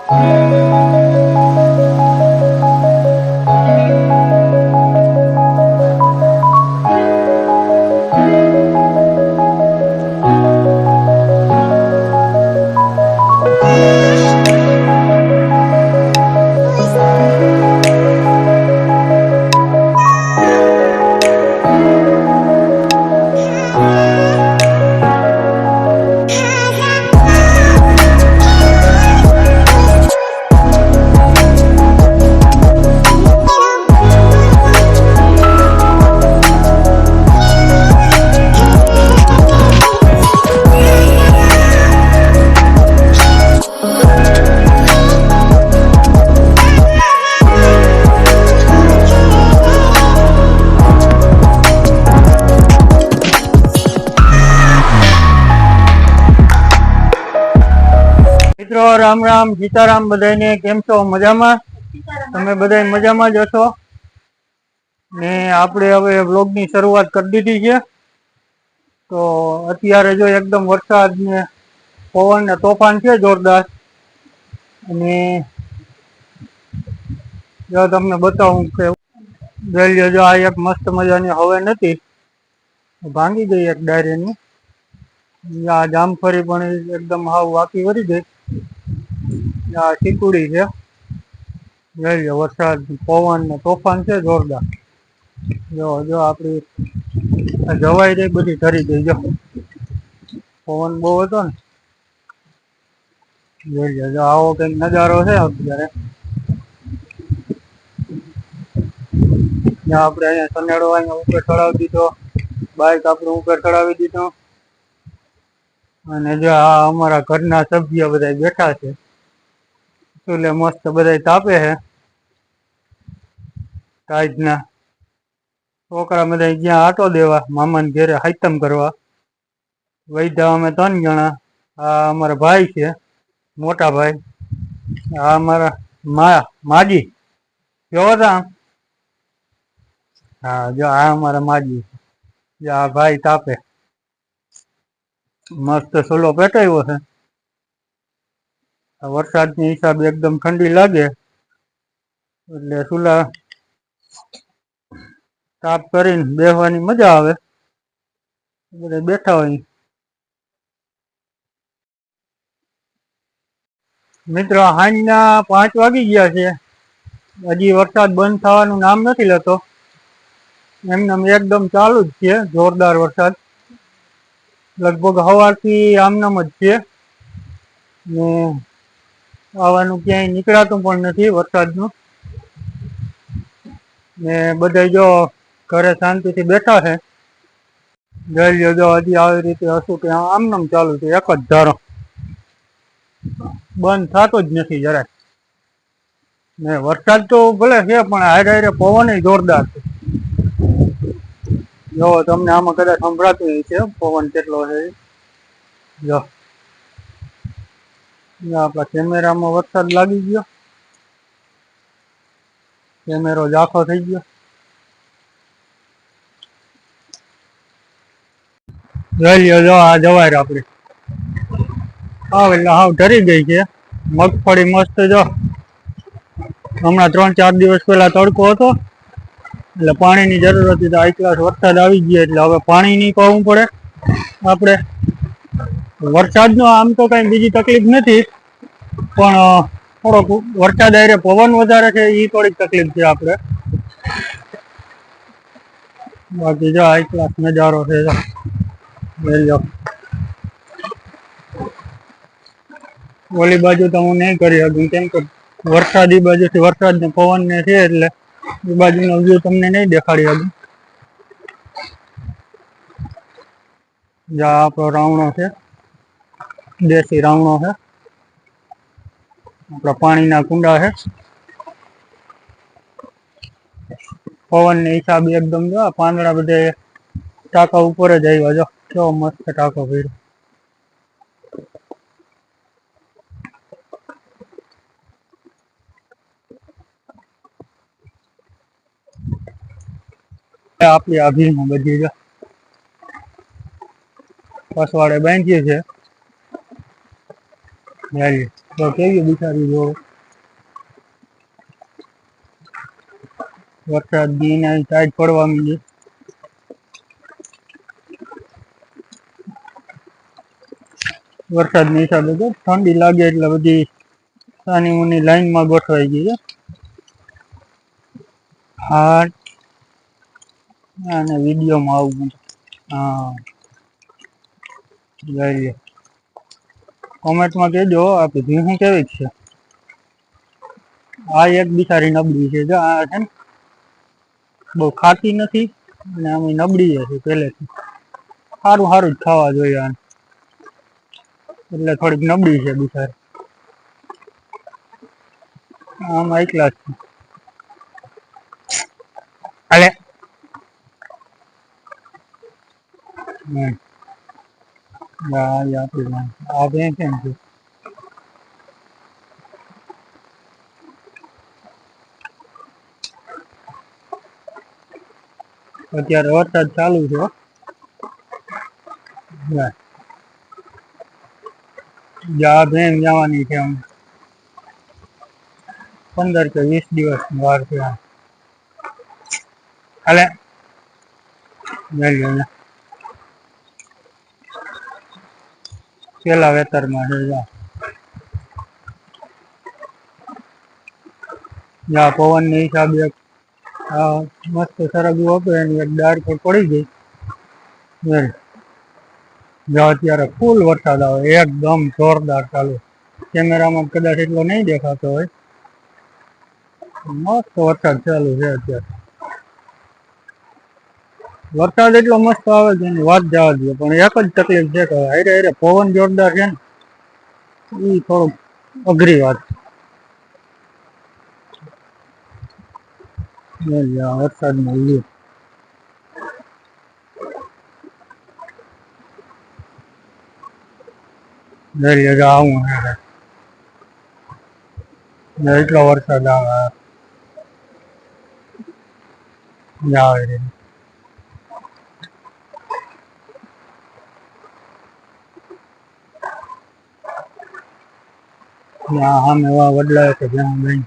મિત્રો રામ રામ સીતારામ બધાને કેમ છો? મજામાં? તમે બધા મજામાં જ હશો ને? આપણે હવે વ્લોગ ની શરૂઆત કરી દીધી છે. તો અત્યારે જો એકદમ વરસાદ ને પવન ને તોફાન છે જોરદાર. અને જો તમને બતાવું કે જો આ એક મસ્ત મજાની હવે નથી ભાંગી ગઈ એક ડાયરીની. આ જામફળી પણ એકદમ હાવ વાકી વળી ગઈ. આ ચીકુડી છે. જોઈ લો વરસાદ પવન ને તોફાન છે જોરદાર. જો આપડી જવાઈ રહી બધી ઠરી ગઈ. જો પવન બહુ હતો ને. જોઈ લો આવો કઈક નજારો છે અત્યારે. આપણે અહીંયા સનેડો અહીંયા ઉપર ચડાવી દીધો, બાઈક આપણે ઉપર ચડાવી દીધો. અને જો આ અમારા ઘરના સભ્ય બધા બેઠા છે એટલે મસ્ત બધા તાપે છે. કાજના છોકરા બધા જ્યાં આટો દેવા મામાને ઘેરે હાઈતમ કરવા વૈધા અમે 3 જણા. આ અમારા ભાઈ છે મોટા ભાઈ. આ અમારા માજી કેવો હતા. હા જો આ અમારા માજી. આ ભાઈ તાપે મસ્ત સોલો પેટાવ્યો છે. વરસાદની હિસાબે એકદમ ઠંડી લાગે એટલે સુલા તાપ કરીને બેસવાની મજા આવે. બધા બેઠા હોય. મિત્રો સાંજના 5 વાગી ગયા છે. હજી વરસાદ બંધ થવાનું નામ નથી લેતો. એમને એકદમ ચાલુ જ છે જોરદાર વરસાદ. લગભગ સવારથી આમનામ જ છે ને આવવાનું ક્યાંય નીકળાતું પણ નથી વરસાદનું. ને બધા જો ઘરે શાંતિથી બેઠા છે. જોઈ લો જો હજી આવી રીતે હશું કે આમનામ ચાલુ છે એક જ ધારો. બંધ થતો જ નથી જરાય. ને વરસાદ તો ભલે છે પણ હારે હારે પવન જોરદાર છે. જો તમને આમાં કદાચ સંભળાતું છે પવન કેટલો છે. જો આપણા કેમેરામાં વરસાદ લાગી ગયો. કેમેરો ઝાંખો થઈ ગયો. જોઈ લ્યો જો આ જવાય આપડે હાવ એટલે હાવ ઠરી ગઈ છે. મગફળી મસ્ત જો હમણાં 3-4 દિવસ પહેલા તડકો હતો એટલે પાણીની જરૂર હતી. તો આ ક્લાસ વરસાદ આવી ગયો એટલે હવે પાણી નહીં પાવું પડે આપણે. વરસાદનો આમ તો કઈ બીજી તકલીફ નથી પણ થોડોક વરસાદ આરે પવન વધારે છે એ થોડીક તકલીફ છે આપણે. બાકી જો આ ક્લાસ નજારો છે. ઓલી બાજુ તો હું નહીં કરી શકું કેમ કે વરસાદ એ બાજુથી વરસાદ ને પવન ને છે એટલે એ બાજુનો વ્યૂ તમને નહીં દેખાડી શકું. જ્યાં આપણો રાવણો છે દેશી રાવણો છે. આપણા પાણીના કુંડા છે. પવન ને હિસાબે એકદમ જો પાંદડા બધે ટાંકા ઉપર જ આવ્યા. જો કેવો મસ્ત ટાંકો ભર્યો. આપણી આભીમાં બધી જો પસવાડે બાંધીએ છે. તો કેવી બિચારી જો વરસાદ ની ટાઈટ પડવા માંડી. વરસાદ ની હિસાબે તો ઠંડી લાગે એટલે બધી સાની મુની લાઈન માં ગોઠવાઈ ગઈ છે. હા અને વિડીયો માં આવું. હા લઈ કોમેન્ટમાં કહેજો આપી ભીહું કેવી છે. આ એક બિચારી નબળી છે. જો આ છે ને બહુ ખાતી નથી અને આમ નબળી છે પહેલેથી. સારું સારું જ ખાવા જોઈએ એટલે થોડીક નબળી છે બિચારી. આમાં એકલા છે. હાલે આ બે કેમ છે. અત્યારે વરસાદ ચાલુ છે. જા બેન જવાની છે આમ 15 કે 20 દિવસ વાર છે. હાલે પેલા વેતરમાં છે. યા પવન ની હિસાબે મસ્ત સરગવું હતું એની એક ડાળ પર પડી ગઈ. અત્યારે ફૂલ વરસાદ આવે એકદમ જોરદાર ચાલુ. કેમેરામાં કદાચ એટલો નહીં દેખાતો હોય. મસ્ત વરસાદ ચાલુ છે અત્યારે. વરસાદ એટલો મસ્ત આવે છે એની વાત જવા દે પણ એક જ તકલીફ છે કે હારે હારે પવન જોરદાર છે ને એ થોડુંક અઘરી વાત. વરસાદ માં આવું એટલો વરસાદ આવે. આવે સામે વડલા છે જ્યાં બેંક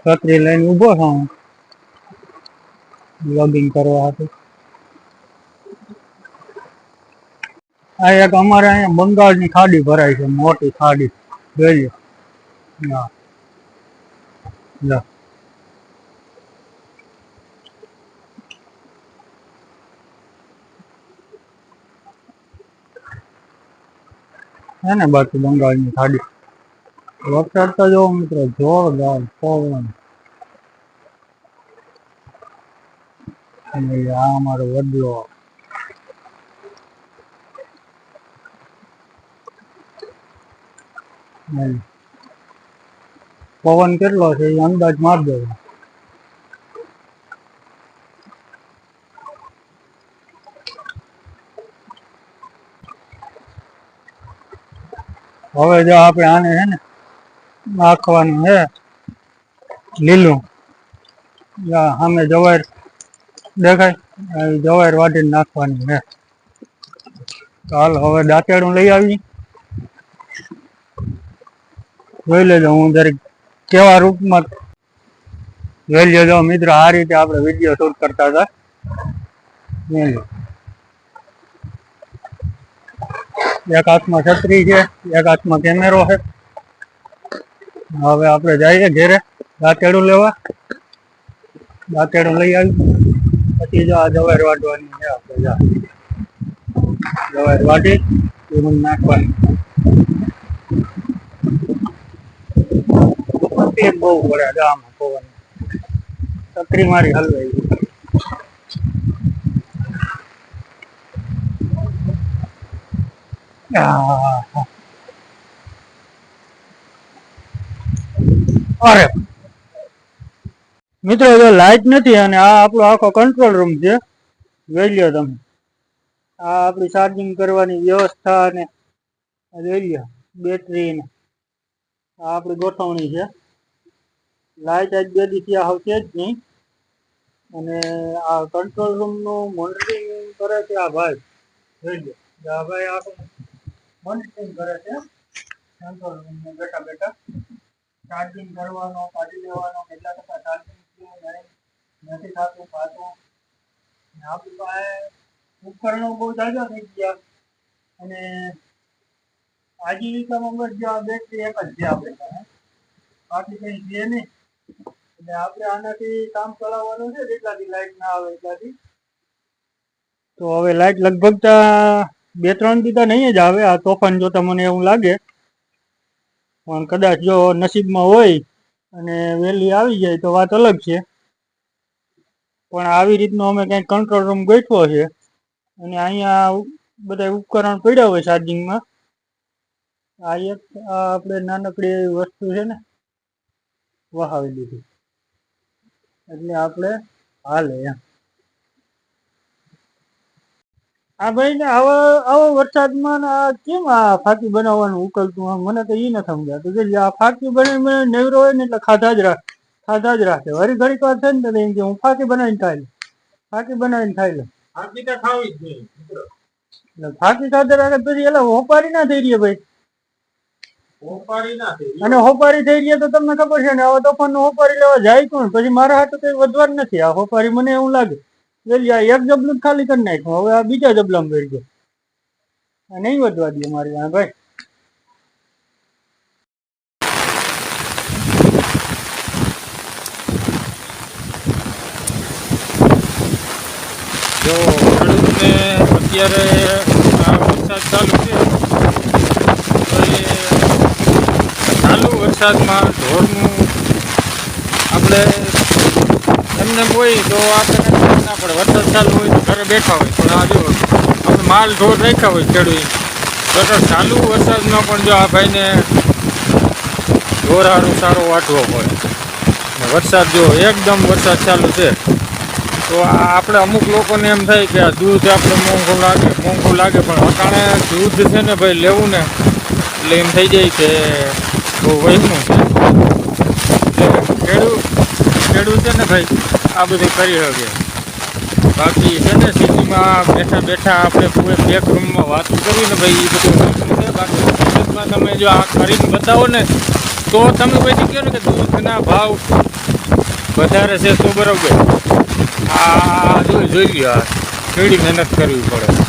છત્રી લઈને ઉભો છું લોગિંગ કરવા હતું. આ એક અમારે અહીંયા બંગાળની ખાડી ભરાય છે મોટી ખાડી જોઈએ. હે ને બાકી બંગાળની ખાડી વરસાદ તો જો મિત્રો જોરદાર પવન. આ અમારો વડલો પવન કેટલો છે એ અંદાજ માર દો. હવે જો આપણે આને છે ને નાખવાનું છે લીલું. સામે જવાય દેખાય જવાય વાટીને નાખવાની છે. ચાલ હવે દાંતેડું લઈ આવી જોઈ લેજો. હું દરેક કેવા રૂપમાં જોઈ લેજો મિત્રો. આ રીતે આપણે વિડીયો શૂટ કરતા હતા. એક હાથમાં છત્રી છે એક હાથમાં કેમેરો છે. હવે આપણે જઈએ ઘેરે દાંતેડું લેવા. દાંતેડું લઈ આવી પછી જો આ જવાર વાટવાની છે. આપણે જવાર વાટી એમાં નાખવાની. બહુ પડે આમાં પવન છત્રી મારી હલવાઈ. અરે મિત્રો જો લાઈટ નથી અને આ આપણો આખો કંટ્રોલ રૂમ છે. જોઈ લ્યો તમે. આ આપણી ચાર્જિંગ કરવાની વ્યવસ્થા અને જોઈ લ્યો બેટરી ને આ આપણી ગોઠવણી છે. લાઈટ આજ 2 દિવસ આવશે જ નહીં. અને આ કંટ્રોલ રૂમ નું મોનિટરિંગ કરે છે આ ભાઈ જોઈ લ્યો. ભાઈ આપણે મોનિટરિંગ કરે છે કંટ્રોલ રૂમમાં બેઠા બેઠા ચાર્જિંગ કરવાનો કાઢી લેવાનો કેટલા ટકા ચાર્જિંગ થયું નથી થતું પાછું આપણી પાસે ઉપકરણો બહુ જાજા થઈ ગયા અને આજીવિકામાં બસ જો આ બેટરી એક જ છે આપણે પાસે બાકી કંઈ છે નહીં એટલે આપણે આનાથી કામ ચલાવવાનું છે જેટલાથી લાઇટ ના આવે એટલાથી તો હવે લાઇટ લગભગ 2-3 દી તો નહીં જ આવે આ તોફાન જોતા મને એવું લાગે પણ કદાચ જો નસીબમાં હોય અને વહેલી આવી જાય તો વાત અલગ છે પણ આવી રીતનો અમે કંઈક કંટ્રોલ રૂમ ગોઠવો છે અને અહીંયા બધા ઉપકરણ પડ્યા હોય ચાર્જિંગમાં આ એક આપણે નાનકડી એવી વસ્તુ છે ને વહાવી દીધી એટલે આપણે હાલે એમ આ ભાઈ ને આવો વરસાદમાં કેમ આ ફાકી બનાવવાનું ઉકલતું મને તો એ ન સમજાતું કે આ ફાકી બનાવી નેવરો હોય ને એટલે ખાધા જ રાખે વરી ઘડીક વાર છે ને એમ કે હું ફાકી બનાવીને ખાઈ લઉં ફાકી સાથે રાખે પછી એટલે હોપારી ના થઈ રહી ભાઈ અને હોપારી થઈ રહી તો તમને ખબર છે ને હવે તોફાન નું હોપારી લેવા જાય કોણ પછી મારા હાથ કઈ વધવા નથી આ હોપારી મને એવું લાગે એક જબલું ખાલી કરી નાખ્યું હવે આ બીજા જબલામાં ભરી ગયો નહીં વધવા દે મારી આ ભાઈ જો ખેડૂતને અત્યારે આ વરસાદ ચાલુ છે તો એ ચાલુ વરસાદમાં ઢોરનું આપણે એમને હોય તો આપણે ના પડે વરસાદ ચાલુ હોય તો ઘરે બેઠા હોય પણ આ જો આપણે માલ ઢોર રાખ્યા હોય ખેડૂત તો ચાલુ વરસાદમાં પણ જો આ ભાઈને ઢોર હારું સારો વાટવો પડે વરસાદ જો એકદમ વરસાદ ચાલુ છે તો આપણે અમુક લોકોને એમ થાય કે આ દૂધ આપણે મોંઘું લાગે પણ અટાણે દૂધ છે ને ભાઈ લેવું ને એટલે એમ થઈ જાય કે બહુ વહેલું છે એટલે ખેડૂત છે ને ભાઈ આ બધું કરી શકે બાકી છે ને સિટીમાં બેઠા આપણે પૂરે બેક રૂમમાં વાત કરવી ને ભાઈ એ બધું છે બાકી ખેડૂતમાં તમે જો આ કરીને બતાવો ને તો તમે પછી કહો ને કે દૂધના ભાવ વધારે છે તો બરાબર આ જોઈ લો આ કેવી મહેનત કરવી પડે